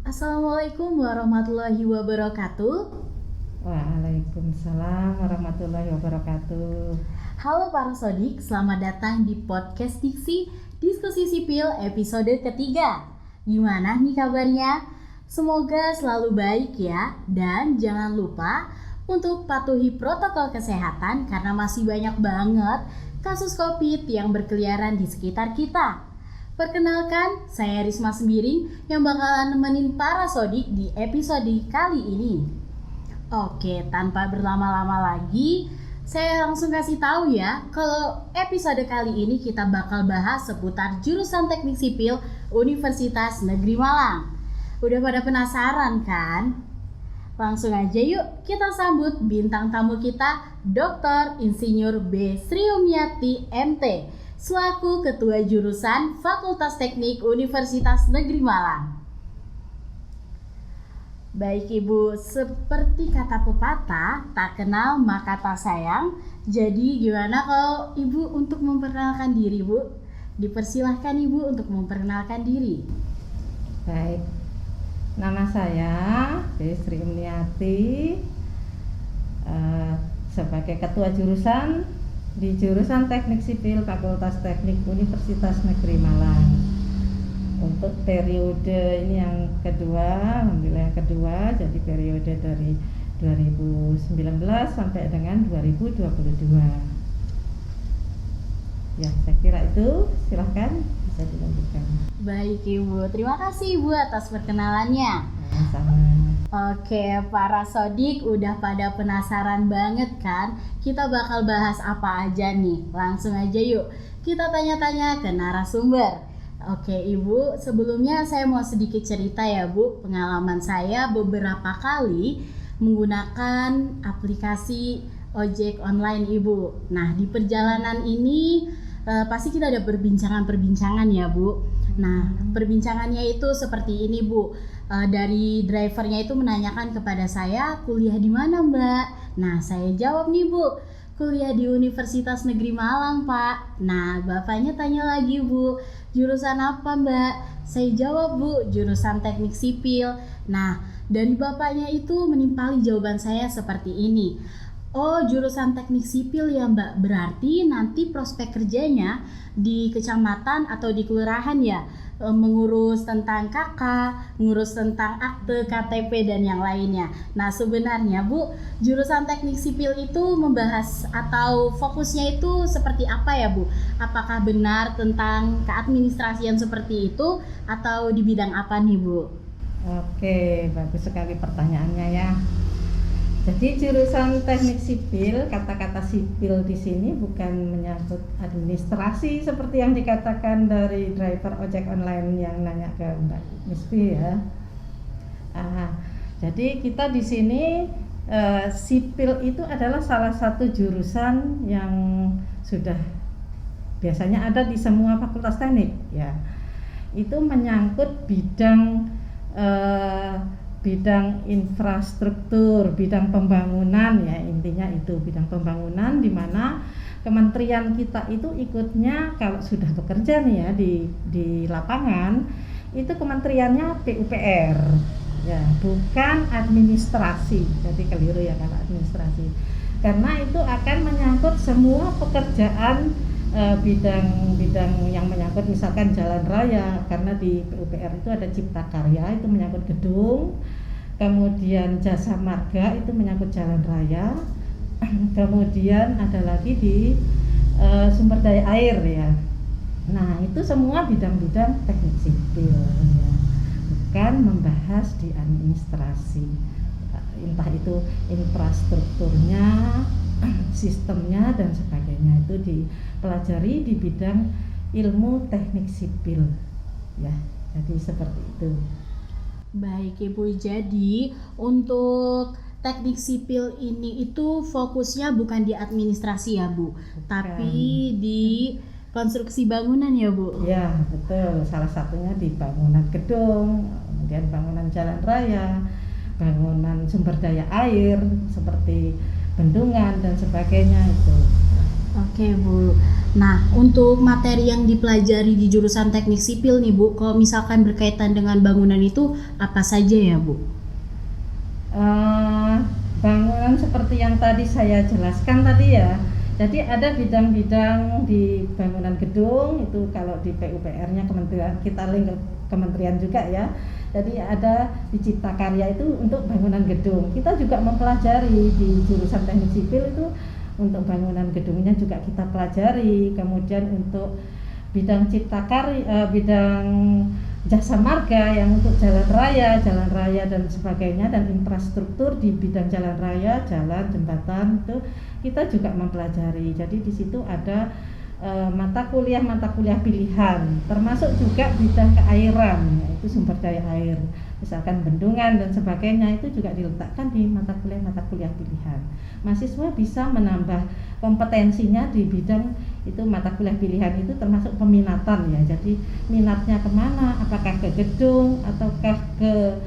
Assalamualaikum warahmatullahi wabarakatuh. Waalaikumsalam warahmatullahi wabarakatuh. Halo para sodik, selamat datang di podcast Diksi Diskusi Sipil episode ketiga. Gimana nih kabarnya? Semoga selalu baik ya. Dan jangan lupa untuk patuhi protokol kesehatan karena masih banyak banget kasus COVID yang berkeliaran di sekitar kita. Perkenalkan, saya Risma Sembiring yang bakalan nemenin para sodik di episode kali ini. Oke, tanpa berlama-lama lagi, saya langsung kasih tahu ya, kalau episode kali ini kita bakal bahas seputar jurusan Teknik Sipil Universitas Negeri Malang. Udah pada penasaran kan? Langsung aja yuk kita sambut bintang tamu kita, Dr. Insinyur B. Sriumiati MT, selaku Ketua Jurusan Fakultas Teknik Universitas Negeri Malang. Baik Ibu, seperti kata pepatah, tak kenal maka tak sayang. Jadi gimana kalau Ibu untuk memperkenalkan diri Bu? Dipersilahkan Ibu untuk memperkenalkan diri. Baik, nama saya B. Sriumiati, sebagai Ketua Jurusan di jurusan Teknik Sipil Fakultas Teknik Universitas Negeri Malang. Untuk periode ini yang kedua, alhamdulillah yang kedua, jadi periode dari 2019 sampai dengan 2022. Ya, saya kira itu, silahkan bisa dilanjutkan. Baik Ibu, terima kasih Ibu atas perkenalannya. Sama-sama. Oke, para sodik udah pada penasaran banget kan? Kita bakal bahas apa aja nih? Langsung aja yuk, kita tanya-tanya ke narasumber. Oke Ibu, sebelumnya saya mau sedikit cerita ya Bu. Pengalaman saya beberapa kali menggunakan aplikasi ojek online Ibu. Nah, di perjalanan ini pasti kita ada perbincangan-perbincangan ya Bu. Nah, perbincangannya itu seperti ini Bu. Dari drivernya itu menanyakan kepada saya, kuliah di mana Mbak? Nah, saya jawab nih Bu, kuliah di Universitas Negeri Malang Pak. Nah, bapaknya tanya lagi Bu, jurusan apa Mbak? Saya jawab Bu, jurusan Teknik Sipil. Nah, dari bapaknya itu menimpali jawaban saya seperti ini. Oh, jurusan Teknik Sipil ya Mbak, berarti nanti prospek kerjanya di kecamatan atau di kelurahan ya, mengurus tentang KK, mengurus tentang akte, KTP dan yang lainnya. Nah, sebenarnya Bu, jurusan Teknik Sipil itu membahas atau fokusnya itu seperti apa ya Bu? Apakah benar tentang keadministrasian seperti itu atau di bidang apa nih Bu? Oke, bagus sekali pertanyaannya ya. Jadi jurusan Teknik Sipil, kata-kata sipil di sini bukan menyangkut administrasi seperti yang dikatakan dari driver ojek online yang nanya ke Mbak Misfi ya. Jadi kita di sini sipil itu adalah salah satu jurusan yang sudah biasanya ada di semua fakultas teknik ya. Itu menyangkut bidang infrastruktur, bidang pembangunan ya, intinya itu bidang pembangunan, di mana kementerian kita itu ikutnya kalau sudah bekerja nih ya di lapangan, itu kementeriannya PUPR ya, bukan administrasi. Jadi keliru ya kalau administrasi, karena itu akan menyangkut semua pekerjaan bidang yang menyangkut misalkan jalan raya, karena di PUPR itu ada Cipta Karya, itu menyangkut gedung, kemudian jasa marga itu menyangkut jalan raya, kemudian ada lagi di sumber daya air ya. Nah, itu semua bidang-bidang teknik sipil ya, bukan membahas di administrasi, entah itu infrastrukturnya, sistemnya dan sebagainya, itu dipelajari di bidang ilmu teknik sipil ya. Jadi seperti itu. Baik Ibu, jadi untuk teknik sipil ini itu fokusnya bukan di administrasi ya Bu, tapi di konstruksi bangunan ya Bu? Ya betul, salah satunya di bangunan gedung, kemudian bangunan jalan raya, bangunan sumber daya air seperti bendungan dan sebagainya itu. Oke Bu. Nah, untuk materi yang dipelajari di jurusan teknik sipil nih Bu, kalau misalkan berkaitan dengan bangunan itu apa saja ya Bu? Eh, Bangunan seperti yang tadi saya jelaskan tadi ya. Jadi ada bidang-bidang di bangunan gedung itu kalau di PUPR-nya kementerian, kita link ke kementerian juga ya. Jadi ada di Cipta Karya itu untuk bangunan gedung. Kita juga mempelajari di jurusan teknik sipil itu untuk bangunan gedungnya juga kita pelajari. Kemudian untuk bidang Cipta Karya, bidang jasa marga yang untuk jalan raya dan sebagainya, dan infrastruktur di bidang jalan raya, jalan, jembatan itu kita juga mempelajari. Jadi di situ ada mata kuliah pilihan, termasuk juga bidang keairan, yaitu sumber daya air, misalkan bendungan dan sebagainya, itu juga diletakkan di mata kuliah pilihan. Mahasiswa bisa menambah kompetensinya di bidang itu mata kuliah pilihan itu, termasuk peminatan ya. Jadi minatnya kemana, apakah ke gedung ataukah ke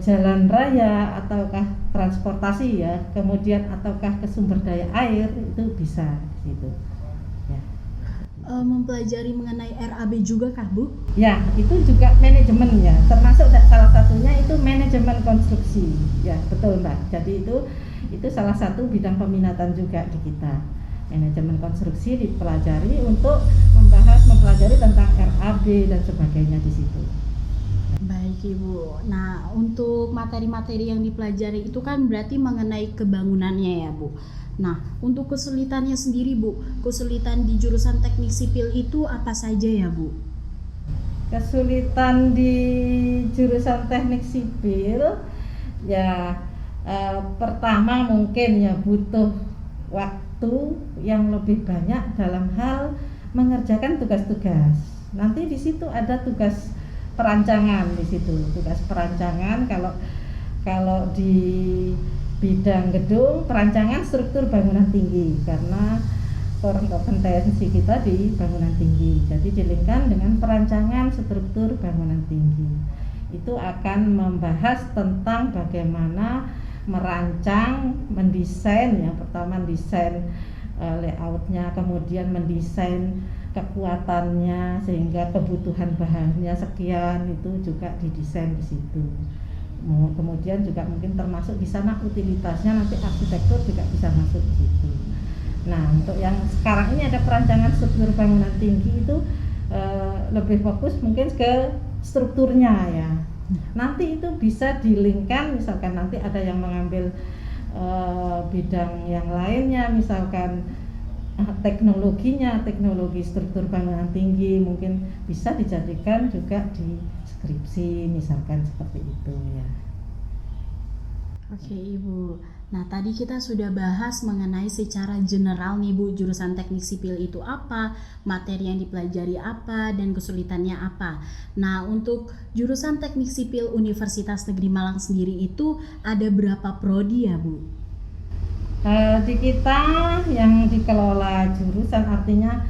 jalan raya ataukah transportasi ya, kemudian ataukah ke sumber daya air, itu bisa di situ. Mempelajari mengenai RAB juga kah Bu? Ya, itu juga manajemen ya, termasuk salah satunya itu manajemen konstruksi. Ya, betul Mbak. Jadi itu salah satu bidang peminatan juga di kita. Manajemen konstruksi dipelajari untuk mempelajari tentang RAB dan sebagainya di situ. Baik Ibu. Nah, untuk materi-materi yang dipelajari itu kan berarti mengenai kebangunannya ya Bu. Nah, untuk kesulitannya sendiri Bu, kesulitan di jurusan teknik sipil itu apa saja ya Bu? Kesulitan di jurusan teknik sipil ya, pertama mungkin ya butuh waktu yang lebih banyak dalam hal mengerjakan tugas-tugas. Nanti di situ ada tugas perancangan di situ, tugas perancangan kalau di bidang gedung, perancangan struktur bangunan tinggi, karena kompetensi kita di bangunan tinggi. Jadi dilingkan dengan perancangan struktur bangunan tinggi. Itu akan membahas tentang bagaimana merancang, mendesain ya, pertama mendesain layoutnya, kemudian mendesain kekuatannya sehingga kebutuhan bahannya sekian, itu juga didesain di situ. Kemudian juga mungkin termasuk di sana utilitasnya, nanti arsitektur juga bisa masuk di situ. Nah, untuk yang sekarang ini ada perancangan struktur bangunan tinggi itu lebih fokus mungkin ke strukturnya ya. Nanti itu bisa dilingkan, misalkan nanti ada yang mengambil bidang yang lainnya, misalkan teknologi struktur bangunan tinggi mungkin bisa dijadikan juga di skripsi, misalkan seperti itu ya. Oke Ibu. Nah, tadi kita sudah bahas mengenai secara general nih Bu, jurusan teknik sipil itu apa, materi yang dipelajari apa, dan kesulitannya apa. Nah, untuk jurusan teknik sipil Universitas Negeri Malang sendiri itu ada berapa prodi ya Bu? Di kita yang dikelola jurusan, artinya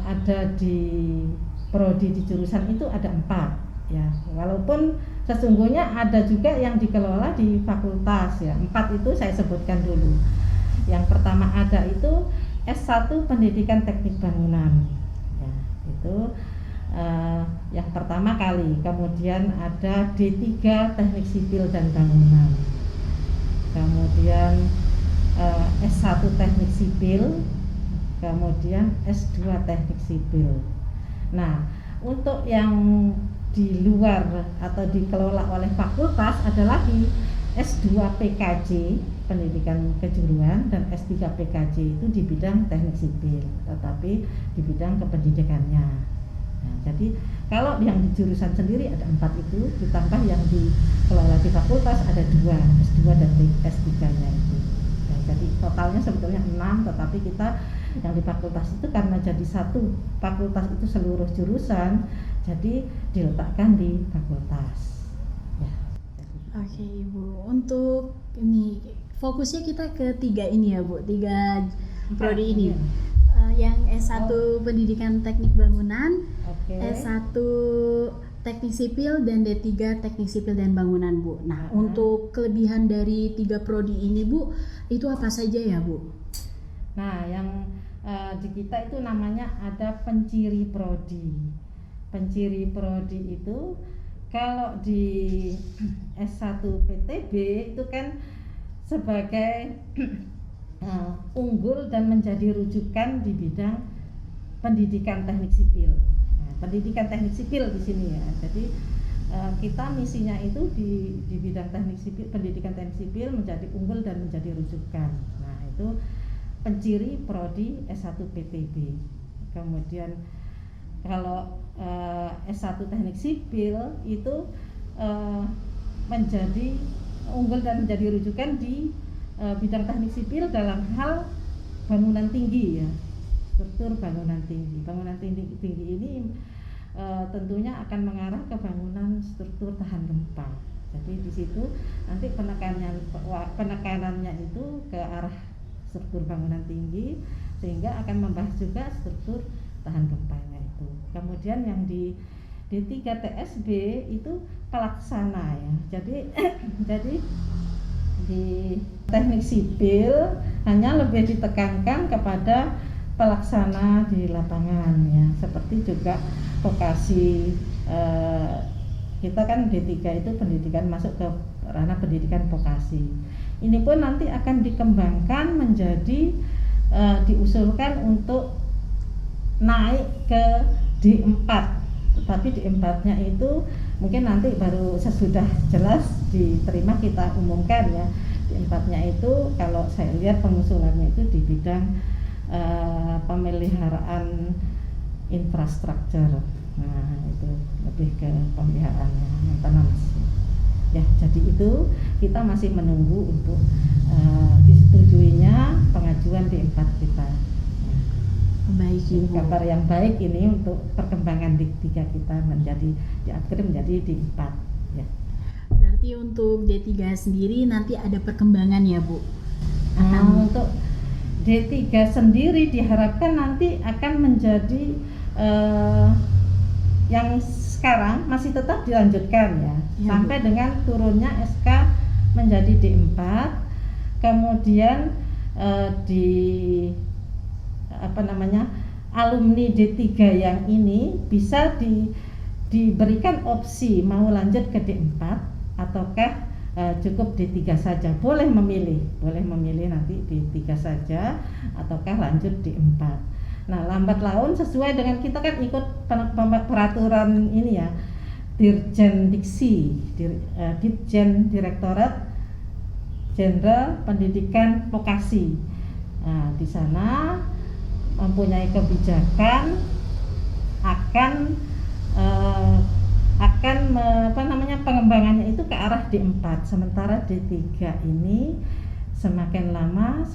ada di prodi di jurusan itu ada 4 ya, walaupun sesungguhnya ada juga yang dikelola di fakultas ya. 4 itu saya sebutkan dulu. Yang pertama ada itu S1 Pendidikan Teknik Bangunan ya, itu yang pertama kali. Kemudian ada D3 Teknik Sipil dan Bangunan, kemudian S1 Teknik Sipil, kemudian S2 Teknik Sipil. Nah, untuk yang di luar atau dikelola oleh fakultas ada lagi S2 PKJ Pendidikan Kejuruan dan S3 PKJ itu di bidang teknik sipil, tetapi di bidang kependidikannya. Nah, jadi kalau yang di jurusan sendiri ada 4 itu, ditambah yang dikelola di fakultas ada 2, S2 dan S3-nya itu. Nah, jadi totalnya sebetulnya 6, tetapi kita yang di fakultas itu karena jadi satu fakultas itu seluruh jurusan, jadi diletakkan di fakultas ya. Oke Ibu, untuk ini fokusnya kita ke 3 ini ya Bu, 3 prodi ini ya. Yang S1 Pendidikan Teknik Bangunan, S1 Teknik Sipil, dan D3 Teknik Sipil dan Bangunan Bu. Nah, untuk kelebihan dari 3 prodi ini Bu, itu apa saja ya Bu? Nah, yang di kita itu namanya ada penciri prodi. Penciri prodi itu kalau di S1 PTB itu kan sebagai unggul dan menjadi rujukan di bidang pendidikan teknik sipil. Nah, pendidikan teknik sipil di sini ya. Jadi kita misinya itu di bidang teknik sipil, pendidikan teknik sipil menjadi unggul dan menjadi rujukan. Nah, itu penciri prodi S1 PTB. Kemudian kalau S1 teknik sipil itu menjadi unggul dan menjadi rujukan di bidang teknik sipil dalam hal bangunan tinggi ya, struktur bangunan tinggi. Bangunan tinggi ini tentunya akan mengarah ke bangunan struktur tahan gempa. Jadi di situ nanti penekanannya itu ke arah struktur bangunan tinggi, sehingga akan membahas juga struktur tahan gempanya itu. Kemudian yang di D3 TSB itu pelaksana ya. Jadi di teknik sipil hanya lebih ditekankan kepada pelaksana di lapangan ya, seperti juga vokasi. Kita kan D3 itu pendidikan masuk ke ranah pendidikan vokasi. Ini pun nanti akan dikembangkan menjadi diusulkan untuk naik ke D4. Tetapi D4-nya itu mungkin nanti baru sesudah jelas diterima kita umumkan ya. D4-nya itu kalau saya lihat pengusulannya itu di bidang pemeliharaan infrastruktur. Nah, itu lebih ke pemeliharaannya, maintenance. Ya, jadi itu kita masih menunggu untuk disetujuinya pengajuan D4 kita. Baik, Ibu. Kabar yang baik ini untuk perkembangan D3 kita diupgrade menjadi D4 ya. Berarti untuk D3 sendiri nanti ada perkembangan ya, Bu? Untuk D3 sendiri diharapkan nanti akan menjadi yang sekarang masih tetap dilanjutkan ya, sampai Bu, dengan turunnya SK menjadi D4. Kemudian di alumni D3 yang ini bisa diberikan opsi mau lanjut ke D4 ataukah cukup D3 saja. Boleh memilih nanti D3 saja ataukah lanjut D4. Nah, lambat laun sesuai dengan kita kan ikut peraturan ini ya, Dirjen Diksi, Ditjen Direktorat Jenderal Pendidikan Vokasi. Nah, di sana mempunyai kebijakan pengembangannya itu ke arah D4, sementara D3 ini semakin lama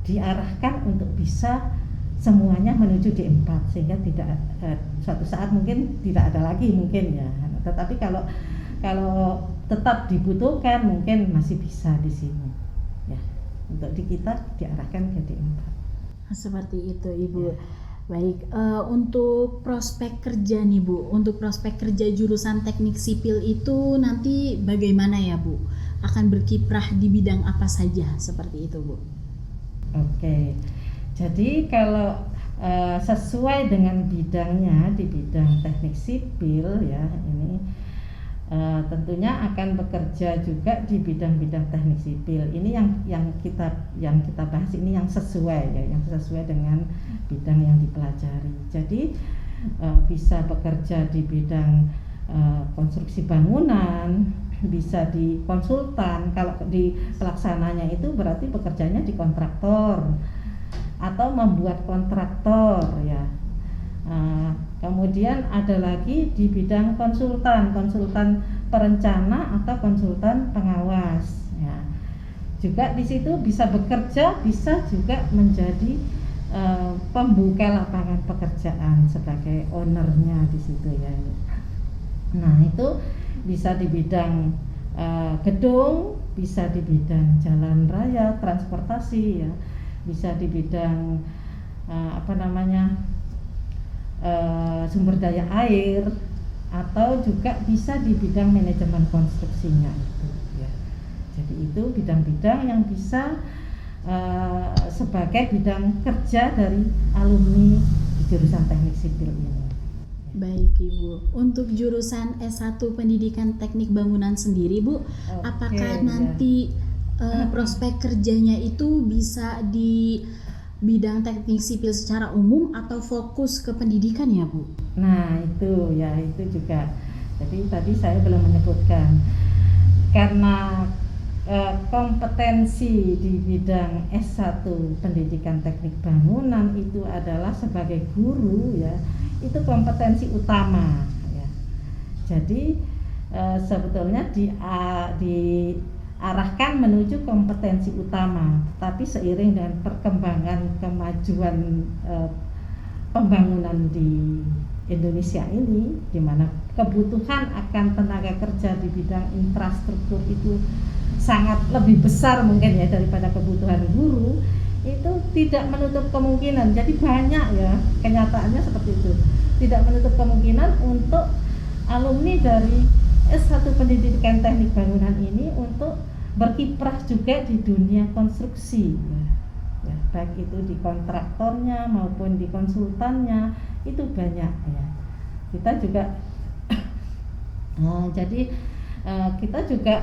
diarahkan untuk bisa semuanya menuju D4, sehingga tidak suatu saat mungkin tidak ada lagi mungkin ya. Tetapi kalau tetap dibutuhkan mungkin masih bisa di sini ya. Untuk di kita diarahkan ke D4. Seperti itu, Ibu. Ya. Baik, untuk prospek kerja nih, Bu. Untuk prospek kerja jurusan teknik sipil itu nanti bagaimana ya, Bu? Akan berkiprah di bidang apa saja seperti itu, Bu? Oke. Jadi kalau sesuai dengan bidangnya di bidang teknik sipil ya, ini tentunya akan bekerja juga di bidang-bidang teknik sipil. Ini yang kita bahas ini yang sesuai ya, yang sesuai dengan bidang yang dipelajari. Jadi bisa bekerja di bidang konstruksi bangunan, bisa di konsultan. Kalau di pelaksananya itu berarti bekerjanya di kontraktor atau membuat kontraktor ya. Kemudian ada lagi di bidang konsultan perencana atau konsultan pengawas ya. Juga di situ bisa bekerja, bisa juga menjadi pembuka lapangan pekerjaan sebagai ownernya di situ ya. Nah, itu bisa di bidang gedung, bisa di bidang jalan raya, transportasi ya, bisa di bidang sumber daya air, atau juga bisa di bidang manajemen konstruksinya itu ya. Jadi itu bidang-bidang yang bisa sebagai bidang kerja dari alumni di jurusan teknik sipil ini. Baik Ibu, untuk jurusan S1 Pendidikan Teknik Bangunan sendiri Bu, apakah nanti prospek kerjanya itu bisa di bidang teknik sipil secara umum atau fokus ke pendidikan ya Bu? Nah itu juga. Jadi tadi saya belum menyebutkan karena kompetensi di bidang S1 Pendidikan Teknik Bangunan itu adalah sebagai guru ya, itu kompetensi utama ya. Jadi sebetulnya diarahkan menuju kompetensi utama, tapi seiring dengan perkembangan kemajuan pembangunan di Indonesia ini, di mana kebutuhan akan tenaga kerja di bidang infrastruktur itu sangat lebih besar mungkin ya daripada kebutuhan guru, itu tidak menutup kemungkinan. Jadi banyak ya, kenyataannya seperti itu, tidak menutup kemungkinan untuk alumni dari S1 Pendidikan Teknik Bangunan ini untuk berkiprah juga di dunia konstruksi ya, baik itu di kontraktornya maupun di konsultannya, itu banyak ya. Kita juga jadi kita juga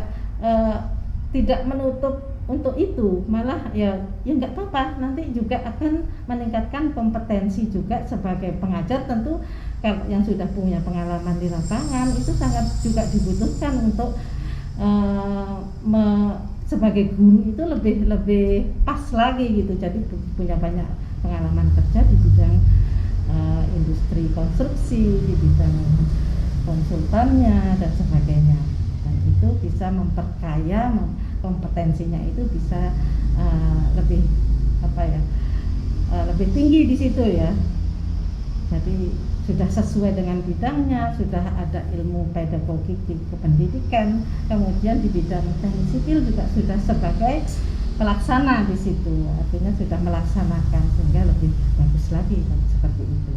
tidak menutup untuk itu, malah ya nggak apa-apa, nanti juga akan meningkatkan kompetensi juga sebagai pengajar. Tentu kalau yang sudah punya pengalaman di lapangan itu sangat juga dibutuhkan untuk sebagai guru itu lebih pas lagi gitu. Jadi punya banyak pengalaman kerja di bidang industri konstruksi, di bidang konsultannya dan sebagainya, dan itu bisa memperkaya kompetensinya, itu bisa lebih lebih tinggi di situ ya. Jadi sudah sesuai dengan bidangnya, sudah ada ilmu pedagogik di kependidikan, kemudian di bidang teknik sipil juga sudah sebagai pelaksana di situ, artinya sudah melaksanakan, sehingga lebih bagus lagi seperti itu.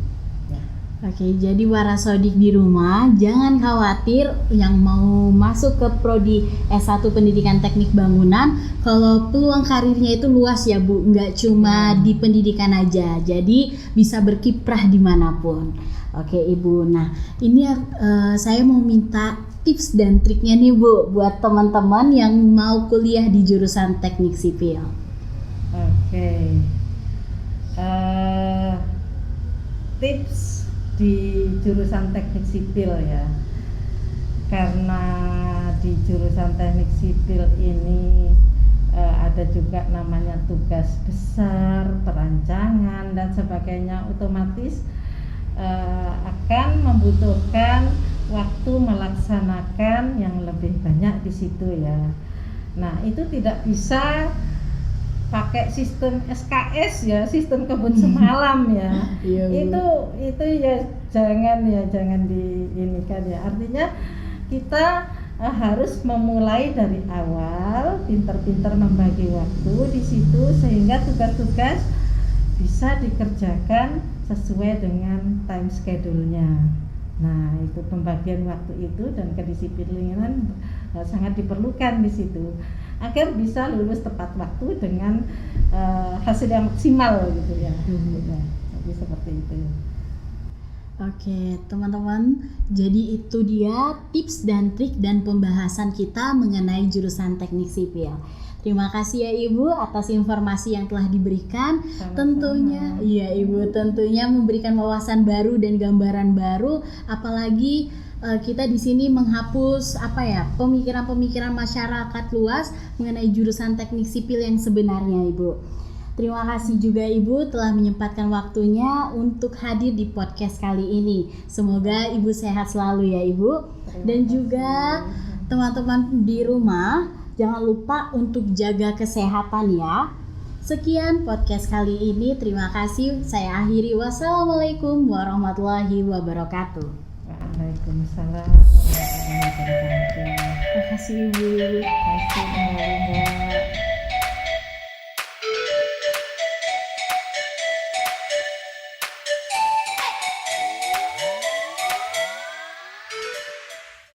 Oke, jadi warasodik di rumah jangan khawatir yang mau masuk ke prodi S1 Pendidikan Teknik Bangunan, kalau peluang karirnya itu luas ya Bu, nggak cuma di pendidikan aja, jadi bisa berkiprah dimanapun. Oke Ibu, nah ini saya mau minta tips dan triknya nih Bu buat teman-teman yang mau kuliah di jurusan teknik sipil. Oke, tips di jurusan teknik sipil ya, karena di jurusan teknik sipil ini ada juga namanya tugas besar, perancangan dan sebagainya, otomatis akan membutuhkan waktu melaksanakan yang lebih banyak di situ ya. Nah itu tidak bisa pakai sistem SKS ya, sistem kebun semalam ya. Itu ya jangan diinikan ya. Artinya kita harus memulai dari awal, pintar-pintar membagi waktu di situ sehingga tugas-tugas bisa dikerjakan sesuai dengan time schedule-nya. Nah, itu pembagian waktu itu dan kedisiplinan sangat diperlukan di situ agar bisa lulus tepat waktu dengan hasil yang maksimal gitu ya. Jadi seperti itu. Oke teman-teman, jadi itu dia tips dan trik dan pembahasan kita mengenai jurusan teknik sipil. Terima kasih ya Ibu atas informasi yang telah diberikan. Sama-sama. Tentunya iya Ibu, tentunya memberikan wawasan baru dan gambaran baru, apalagi kita di sini menghapus pemikiran-pemikiran masyarakat luas mengenai jurusan teknik sipil yang sebenarnya Ibu. Terima kasih juga Ibu telah menyempatkan waktunya untuk hadir di podcast kali ini. Semoga Ibu sehat selalu ya Ibu. Dan juga teman-teman di rumah, jangan lupa untuk jaga kesehatan ya. Sekian podcast kali ini, terima kasih. Saya akhiri. Wassalamualaikum warahmatullahi wabarakatuh. Waalaikumsalam warahmatullahi wabarakatuh. Terima kasih Ibu. Terima kasih Mbak.